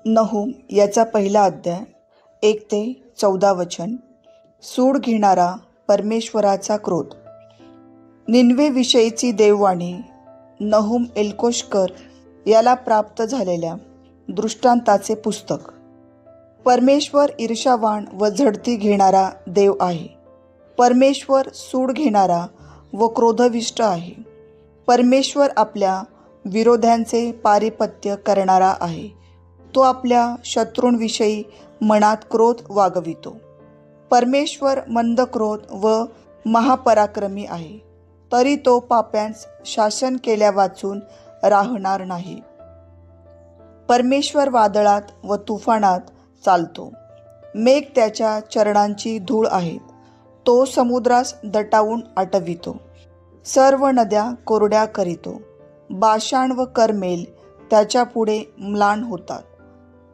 नहूम याचा पहिला अध्याय 1 ते 14 वचन. सूड घेणारा परमेश्वराचा क्रोध. निन्वेविषयीची देववाणी नहूम एल्कोशकर याला प्राप्त झालेल्या दृष्टांताचे पुस्तक. परमेश्वर ईर्ष्यावान व झडती घेणारा देव आहे. परमेश्वर सूड घेणारा व क्रोधविष्ट आहे. परमेश्वर आपल्या विरोध्यांचे पारिपत्य करणारा आहे. तो आपल्या शत्रूंविषयी मनात क्रोध वागवितो. परमेश्वर मंद क्रोध व महापराक्रमी आहे, तरी तो पाप्यांस शासन केल्या वाचून राहणार नाही. परमेश्वर वादळात व तुफानात चालतो. मेघ त्याच्या चरणांची धूळ आहेत. तो समुद्रास दटावून आटवितो. सर्व नद्या कोरड्या करीतो. बाशाण व कर्मेल त्याच्या पुढे म्लान होतात.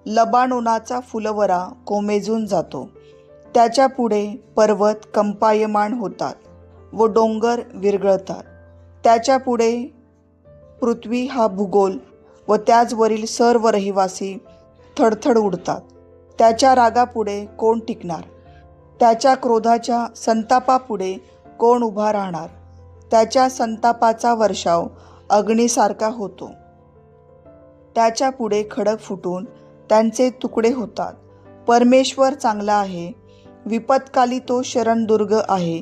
लबानोनाचा फुलवरा कोमेजून जातो. त्याच्या पुढे पर्वत कंपायमान होतात व डोंगर विरघळतात. त्याच्या पुढे पृथ्वी हा भूगोल व त्याचवरील सर्व रहिवासी थडथड उडतात. त्याच्या रागापुढे कोण टिकणार? त्याच्या क्रोधाच्या संतापापुढे कोण उभा राहणार? त्याच्या संतापाचा वर्षाव अग्नीसारखा होतो. त्याच्या पुढे खडक फुटून त्यांचे तुकडे होतात. परमेश्वर चांगला आहे. विपत्काली तो शरणदुर्ग आहे.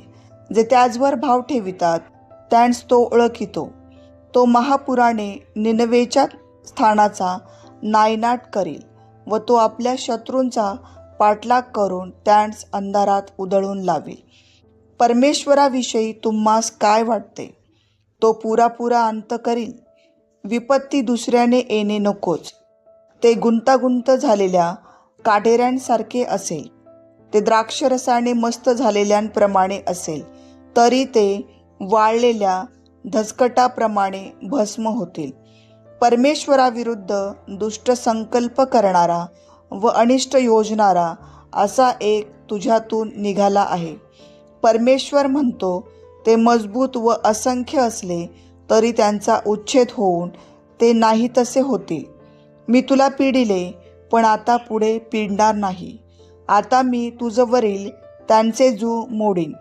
जे त्याचवर भाव ठेवितात त्यांस तो ओळखितो. तो महापुराने निनवेच्या स्थानाचा नायनाट करील व तो आपल्या शत्रूंचा पाठलाग करून त्यांस अंधारात उधळून लावेल. परमेश्वराविषयी तुम्हास काय वाटते? तो पुरापुरा अंत करील. विपत्ती दुसऱ्याने येणे नकोच. ते गुंतागुंत झालेल्या काटेऱ्यांसारखे असेल. ते द्राक्षरसाने मस्त झालेल्यांप्रमाणे असेल, तरी ते वाळलेल्या धसकटाप्रमाणे भस्म होतील. परमेश्वराविरुद्ध दुष्ट संकल्प करणारा व अनिष्ट योजणारा असा एक तुझ्यातून निघाला आहे. परमेश्वर म्हणतो, ते मजबूत व असंख्य असले तरी त्यांचा उच्छेद होऊन ते नाही तसे होतील. मी तुला पिडिले, पण आता पुढे पिडणार नाही. आता मी तुझवरील त्यांचे जू मोडीन.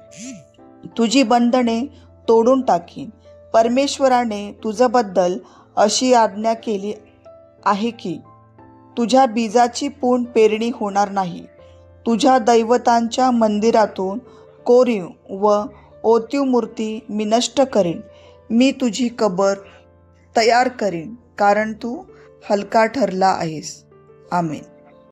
तुझी बंधने तोडून टाकीन. परमेश्वराने तुझ्याबद्दल अशी आज्ञा केली आहे की तुझ्या बीजाची पूर्ण पेरणी होणार नाही. तुझ्या दैवतांच्या मंदिरातून कोरीव व ओतीव मूर्ती मी नष्ट करीन. मी तुझी कबर तयार करीन, कारण तू हलका ठरला आहेस. आमेन.